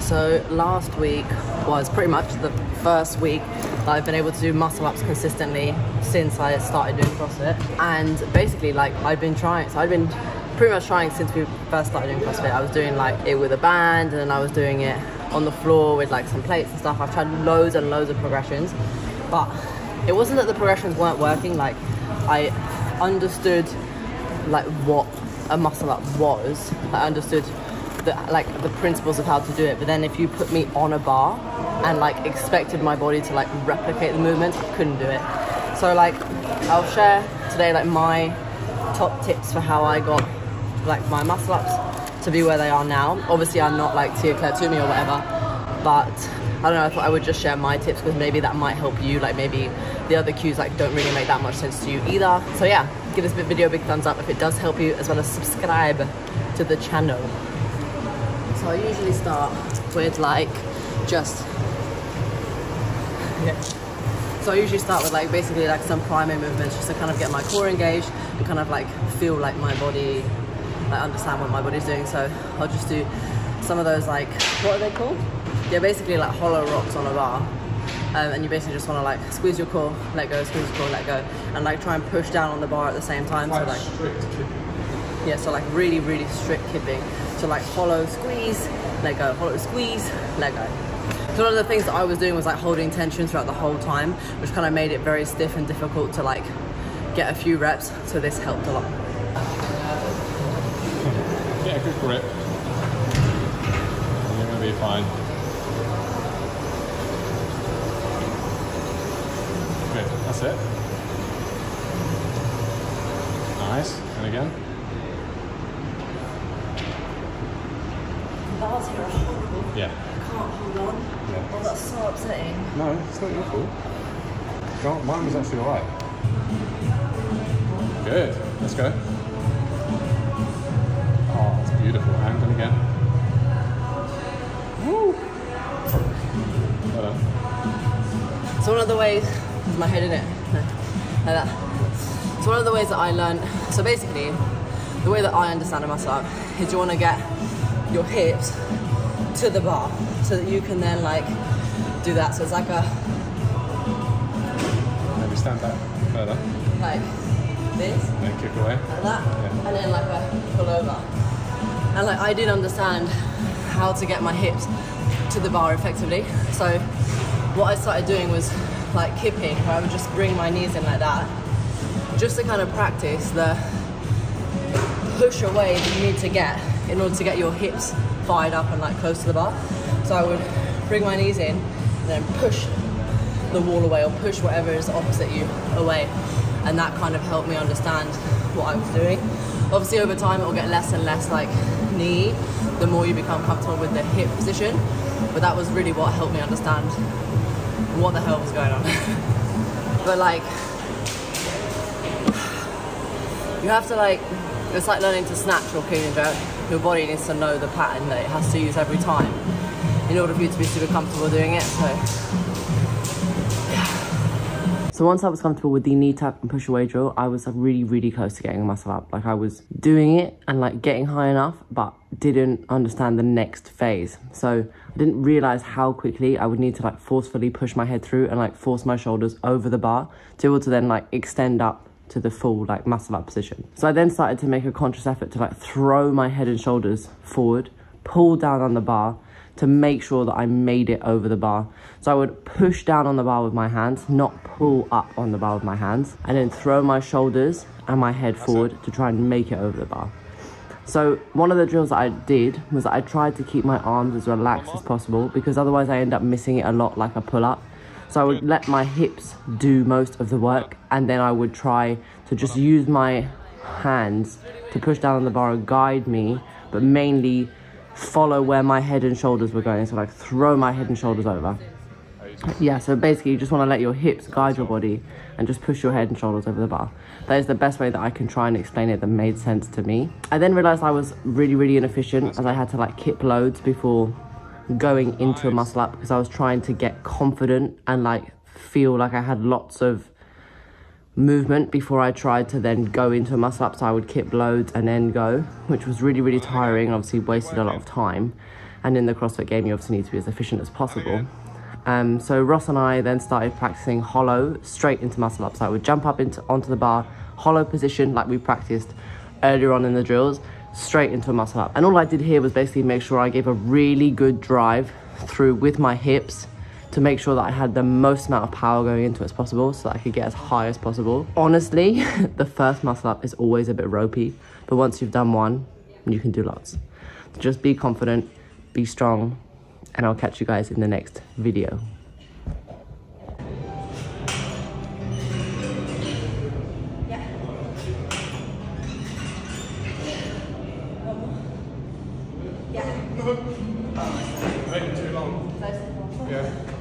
So last week was pretty much the first week that I've been able to do muscle ups consistently since I started doing CrossFit. And basically, like, I've been trying, so I've been pretty much trying since we first started doing CrossFit. I was doing like it with a band, and then I was doing it on the floor with like some plates and stuff. I've tried loads and loads of progressions, but it wasn't that the progressions weren't working. Like, I understood like what a muscle up was. I understood the principles of how to do it, but then if you put me on a bar and like expected my body to like replicate the movements, I couldn't do it. So like, I'll share today like my top tips for how I got like my muscle ups to be where they are now. Obviously I'm not like Tia Claire Toomey or whatever, but I don't know, I thought I would just share my tips because maybe that might help you. Like, maybe the other cues like don't really make that much sense to you either. So yeah, give this video a big thumbs up if it does help you, as well as subscribe to the channel. So I usually start with like just, yeah. So I usually start with like basically like some primary movements just to kind of get my core engaged and kind of like feel like my body, like understand what my body's doing. So I'll just do some of those, like, what are they called? Yeah, basically like hollow rocks on a bar. And you basically just want to like squeeze your core, let go, squeeze your core, let go, and like try and push down on the bar at the same time. So like, yeah, so like really, really strict kipping. So like hollow, squeeze, let go, hollow, squeeze, let go. So one of the things that I was doing was like holding tension throughout the whole time, which kind of made it very stiff and difficult to like get a few reps. So this helped a lot. Get a good grip. You're gonna be fine. Good, that's it. Nice, and again. Bars here are horrible. Yeah. I can't hold on. Yeah. Oh, that's so upsetting. No, it's not your fault. Mine was actually alright. Good, let's go. Oh, that's beautiful. And again. Woo! Well done. So one of the ways, is my head in it? No, like that. So one of the ways that I learned, so basically, the way that I understand a muscle up is you want to get your hips to the bar so that you can then like do that. So it's like a, Maybe stand back further. like this, And then kick away. like that, Yeah. and then like a pull over. And like, I didn't understand how to get my hips to the bar effectively. So what I started doing was like kipping, where I would just bring my knees in like that, just to kind of practice the push away that you need to get in order to get your hips fired up and like close to the bar. So I would bring my knees in and then push the wall away, or push whatever is opposite you away. And that kind of helped me understand what I was doing. Obviously over time it will get less and less like knee, the more you become comfortable with the hip position. But that was really what helped me understand what the hell was going on. But like, you have to like, it's like learning to snatch or clean and jerk. Your body needs to know the pattern that it has to use every time in order for you to be super comfortable doing it. So So once I was comfortable with the knee tap and push away drill, I was like really, really close to getting a muscle up. Like, I was doing it and like getting high enough, but didn't understand the next phase. So I didn't realize how quickly I would need to like forcefully push my head through and like force my shoulders over the bar to be able to then like extend up to the full like muscle up position. So I then started to make a conscious effort to like throw my head and shoulders forward, pull down on the bar to make sure that I made it over the bar. So I would push down on the bar with my hands, not pull up on the bar with my hands, and then throw my shoulders and my head forward to try and make it over the bar. So one of the drills that I did was that I tried to keep my arms as relaxed as possible, because otherwise I end up missing it a lot like a pull-up. So I would let my hips do most of the work, and then I would try to just use my hands to push down on the bar and guide me, but mainly follow where my head and shoulders were going. So like throw my head and shoulders over. Yeah, so basically you just want to let your hips guide your body and just push your head and shoulders over the bar. That is the best way that I can try and explain it that made sense to me. I then realized I was really, really inefficient, as I had to like kip loads before going into a muscle up, because I was trying to get confident and like feel like I had lots of movement before I tried to then go into a muscle up. So I would kip loads and then go, which was really, really tiring and obviously wasted a lot of time. And in the CrossFit game, you obviously need to be as efficient as possible. So Ross and I then started practicing hollow straight into muscle ups. I would jump up onto the bar, hollow position like we practiced earlier on in the drills, straight into a muscle up. And all I did here was basically make sure I gave a really good drive through with my hips to make sure that I had the most amount of power going into it as possible so that I could get as high as possible. Honestly, the first muscle up is always a bit ropey, but once you've done one, you can do lots. So just be confident, be strong, and I'll catch you guys in the next video. Maybe too long. Yeah.